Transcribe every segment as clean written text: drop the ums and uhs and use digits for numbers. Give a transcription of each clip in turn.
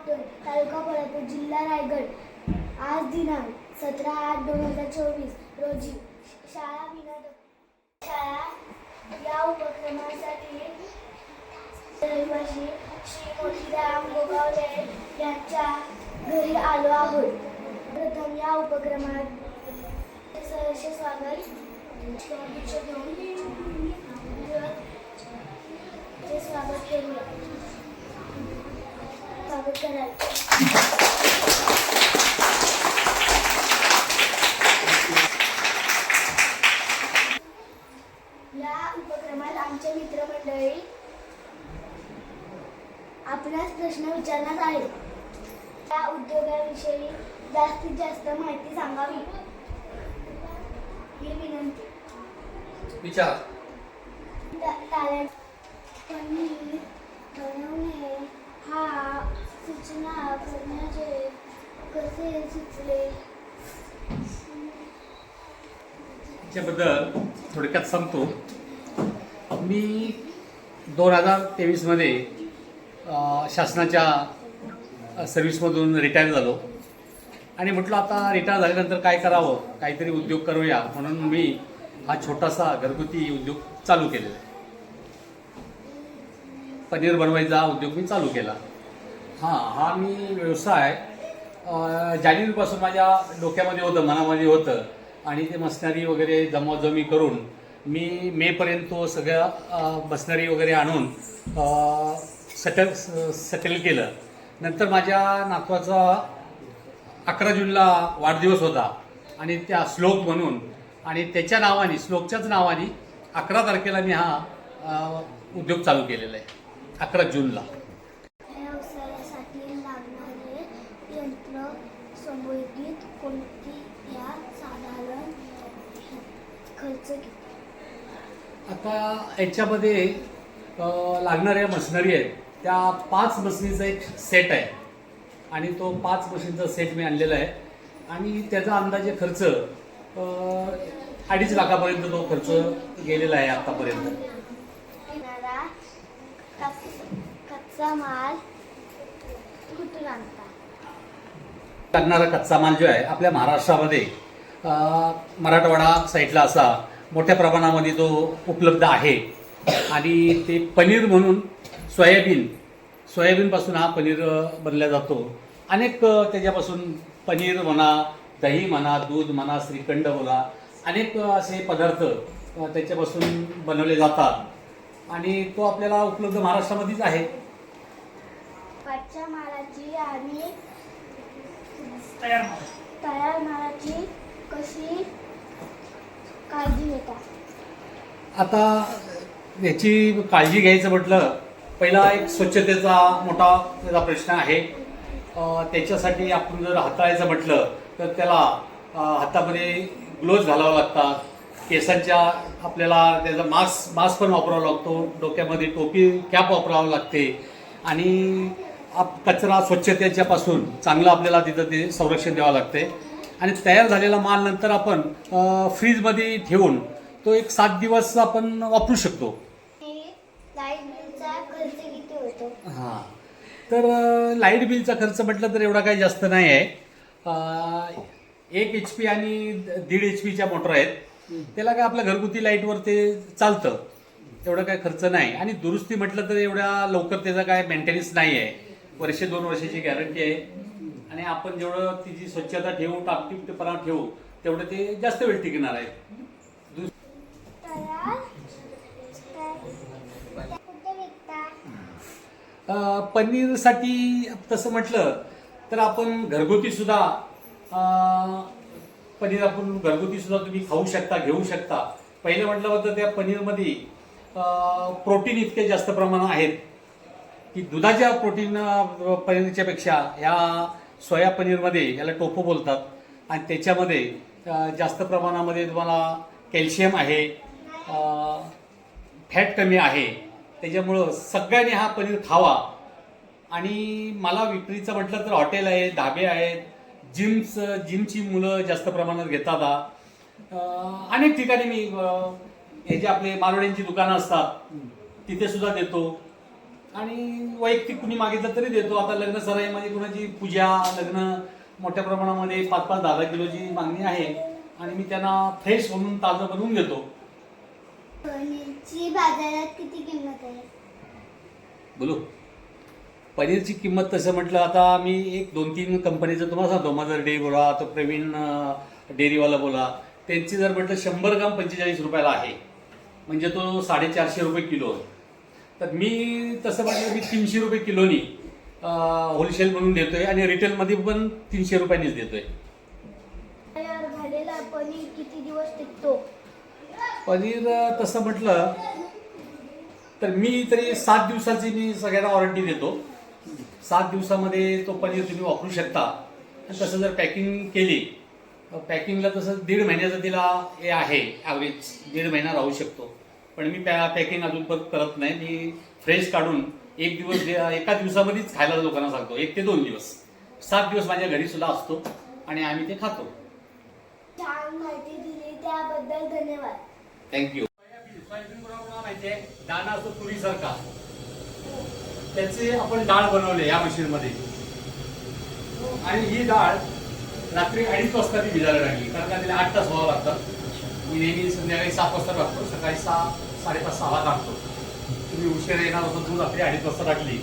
पाटण, तालुका कोल्हापूर, जिल्हा रायगड. आज दिनांक 17/8/2024 रोजी शाळा या उपक्रमासाठी रहिवासी श्री मोतीराम गोगावले यांच्या घरी आलो आहोत. प्रथम या उपक्रमात सहर्ष स्वागत करूया. स्वागत करायचं. या उपक्रमात आमचे मित्रमंडळी आपणास प्रश्न विचारणार आहेत. या उद्योगाविषयी जास्तीत जास्त माहिती सांगावी ही विनंती. विचार. पनीर बनवणे हा सूचना करण्याचे कसे सुचले? त्याच्याबद्दल थोडक्यात सांगतो. मी 2023मध्ये शासनाच्या सर्व्हिसमधून रिटायर झालो आणि म्हटलं आता रिटायर झाल्यानंतर काय करावं, काहीतरी उद्योग करूया म्हणून मी हा छोटासा घरगुती उद्योग चालू केलेला आहे. पनीर बनवायचा उद्योग मी चालू केला. हा मी व्यवसाय जानेवारीपासून माझ्या डोक्यामध्ये होतं, मनामध्ये होतं आणि ते मशिनरी वगैरे जमवाजमी करून मी मेपर्यंत तो सगळ्या मशिनरी वगैरे आणून सेटल केलं. नंतर माझ्या नातवाचा 11 जूनला वाढदिवस होता आणि त्या श्लोक म्हणून आणि त्याच्या नावाने श्लोकच्याच नावाने 11 तारखेला मी हा उद्योग चालू केलेला आहे. 11 जूनला. व्यवसायासाठी लागणारे यंत्र संबंधित कोणती या साधारण खर्च किती? आता याच्यामध्ये लागणाऱ्या मशिनरी आहेत त्या 5 मशीनचा एक सेट आहे आणि तो 5 मशीनचा सेट मी आणलेला आहे आणि त्याचा अंदाजे खर्च 2.5 लाखापर्यंत तो खर्च गेलेला आहे आतापर्यंत. कच्चा माल कुठून आणता? लागणारा कच्चा माल जो आहे आपल्या महाराष्ट्रामध्ये मराठवाडा साईडला असा मोठ्या प्रमाणामध्ये तो उपलब्ध आहे आणि ते पनीर म्हणून सोयाबीनपासून हा पनीर बनला जातो. अनेक त्याच्यापासून पनीर म्हणा, दही म्हणा, दूध म्हणा, श्रीखंड म्हणा, अनेक असे पदार्थ त्याच्यापासून बनवले जातात आणि तो आपल्याला उपलब्ध महाराष्ट्रामध्येच आहे. कच्च्या मालाची आणि तयार मालाची कशी काळजी घेता? आता याची काळजी घ्यायचं म्हटलं, पहिला एक स्वच्छतेचा मोठा त्याचा प्रश्न आहे. त्याच्यासाठी आपण जर हाताळायचं म्हटलं तर त्याला हातामध्ये ग्लोव्ज घालावं लागतात. केसांच्या आपल्याला त्याचा मास्क पण वापरावा लागतो. डोक्यामध्ये टोपी कॅप वापरावं लागते आणि कचरा स्वच्छतेच्यापासून चांगलं आपल्याला तिथं ते संरक्षण द्यावं लागते. आणि तयार झालेला माल नंतर आपण फ्रीजमध्ये ठेवून तो एक 7 दिवस आपण वापरू शकतो. लाईट बिलचा खर्च किती होतो? हां, तर लाईट बिलचा खर्च म्हटलं तर एवढा काही जास्त नाही आहे. 1 HP आणि 1.5 HPच्या मोटर आहेत. त्याला काय आपल्या घरगुती लाईटवर ते चालतं, एवढा काय खर्च नाही. आणि दुरुस्ती म्हटलं तर एवढ्या लवकर त्याचा काय मेंटेनन्स नाही आहे. 1-2 वर्षाची गॅरंटी आहे आणि आपण जेवढं तिची स्वच्छता ठेवू, टापटीपपणा ठेवू तेवढं ते जास्त वेळ टिकणार आहे. पनीरसाठी तसं म्हटलं तर आपण घरगुती सुद्धा पनीर आपण घरगुती सुद्धा तुम्ही खाऊ शकता, घेऊ शकता. पहिलं म्हटलं होतं त्या पनीरमध्ये प्रोटीन इतके जास्त प्रमाणात आहेत की दुधाच्या प्रोटीन पनीरच्या पेक्षा ह्या सोया पनीरमध्ये याला टोफू बोलतात आणि त्याच्यामध्ये जास्त प्रमाणामध्ये तुम्हाला कॅल्शियम आहे, फॅट कमी आहे. त्याच्यामुळं सगळ्यांनी हा पनीर खावा. आणि मला विक्रीचं म्हटलं तर हॉटेल आहे, धाबे आहेत, जिमची मुलं जास्त प्रमाणात घेतात. अनेक ठिकाणी मी हे जे आपले मारवाड्यांची दुकानं असतात तिथे सुद्धा देतो. आणि वैयक्तिक कुणी मागितलं तरी देतो. आता लग्न सराईमध्ये कुणाची पूजा लग्न मोठ्या प्रमाणामध्ये 5-5, 10 किलोची मागणी आहे आणि मी त्यांना फ्रेश म्हणून ताजं बनवून देतो. पनीरची बाजारात किती किंमत आहे? बोलू. पनीरची किंमत तसं म्हटलं आता मी एक 2-3 कंपनीचं तुम्हाला सांगतो. मदर डेअरी बोला, तो प्रवीण डेअरीवाला बोला, त्यांची जर म्हटलं 100 ग्राम 45 रुपयाला आहे, म्हणजे तो 450 रुपये किलो आहे. तर मी तसं म्हटलं मी 300 रुपये किलोनी होलसेल म्हणून देतोय आणि रिटेलमध्ये पण 300 रुपयांनीच देतोय. तयार झालेला पनीर किती दिवस टिकतो? पनीर तसं म्हटलं तर मी तरी 7 दिवसाची मी सगळ्यांना वॉरंटी देतो. 7 दिवसामध्ये तो पनीर तुम्ही वापरू शकता. आणि तसं जर पॅकिंग केली, पॅकिंगला तसं 1.5 महिन्याचं तिला हे आहे ॲव्हरेज, 1.5 महिना राहू शकतो. पण मी पॅकिंग अजून पण करत नाही. मी फ्रेश काढून 1 दिवस एका दिवसामध्येच खायला लोकांना सांगतो. 1 ते 2 दिवस, 7 दिवस माझ्या घरी सुद्धा असतो आणि आम्ही ते खातो. छान माहिती दिली त्याबद्दल धन्यवाद. थँक्यू. सोयाबीन बरोबर माहिती आहे दाणा असतो तुरीसारखा, त्याचे आपण डाळ बनवले या मशीनमध्ये आणि ही डाळ रात्री 2:30 वाजता ती भिजायला लागली, कारण का तिला 8 तास व्हावं लागतं. मी नेहमी संध्याकाळी 7 वाजता टाकतो, सकाळी 6, 5:30-6ला टाकतो. तुम्ही उशीर येणार होतो तू रात्री 2:30 वाजता टाकली,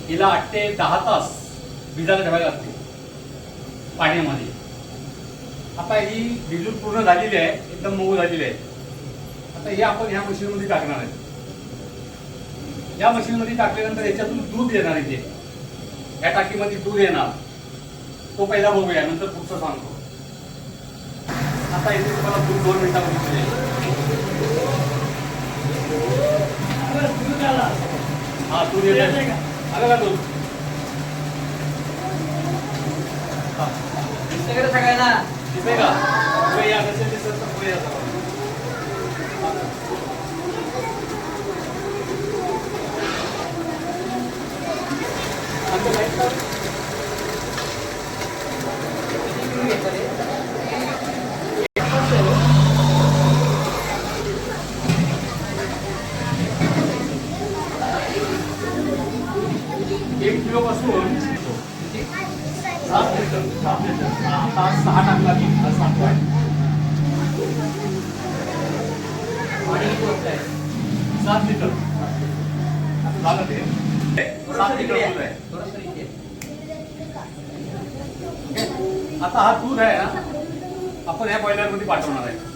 हिला 8 ते 10 तास भिजायला ठेवायला लागते पाण्यामध्ये. आता ही भिजून पूर्ण झालेली आहे, एकदम मऊ झालेली आहे. आता हे आपण ह्या मशीनमध्ये टाकणार आहे. या मशीनमध्ये टाकल्यानंतर याच्यातून दूध येणार इथे, या टाकीमध्ये दूध येणार. तो पहिला बघूया, नंतर पुढचं सांगतो. आता इथे तुम्हाला दूध 2 मिनिटामध्ये मिळेल. हा दूध येत आहे, आलं का दूध? सगळ्यांना दिसतंय का? पुढे या, नसेल दिसत तर पुढे या सगळं. आता लाईट लाव. एक किलो पासून 7 लिटर, आता 6 टाकला मी, 7 आहे. पाणी किती वाजता आहे? 7 लिटर आता झालं ते. 7 लिटर दूध आहे. थोडंसं इथे. आता हा दूध आहे ना, आपण ह्या बॉयलर मध्ये पाठवणार आहे.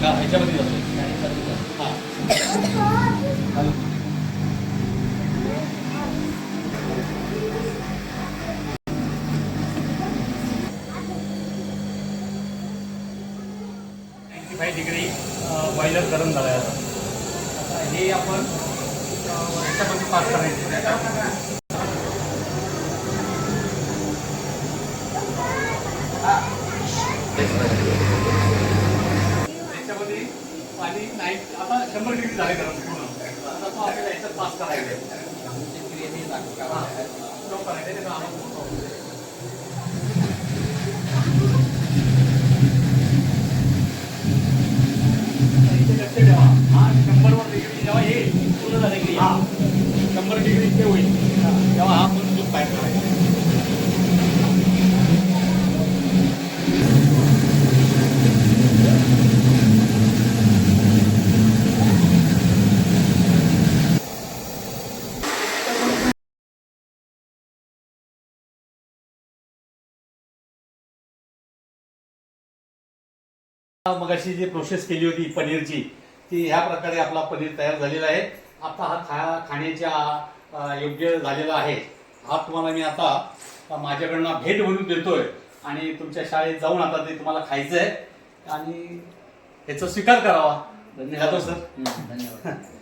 का ह्याच्यामध्ये जातो. हा डिग्री बॉयलर गरम झाला आहे. आता हे आपण ह्याच्यामध्ये पास करायचं. त्याच्यामध्ये पाणी नाही, आता 100 डिग्री झाले गरम पूर्ण. आता तो आपल्याला याच्यात पास करायचं आहे. लक्ष ठेवा, हा 100 डिग्री जेव्हा येईल पूर्ण झाले की हा 100 डिग्री इतके होईल तेव्हा हा पूर्ण दूध पॅक करायचा. मगाशी जी प्रोसेस केली होती पनीरची, ती ह्या प्रकारे आपला पनीर तयार झालेला आहे. आता हा खाण्याच्या योग्य झालेला आहे. हा तुम्हाला मी आता माझ्याकडनं भेट म्हणून देतोय आणि तुमच्या शाळेत जाऊन आता ते तुम्हाला खायचं आहे आणि याचा स्वीकार करावा. धन्यवाद सर. धन्यवाद.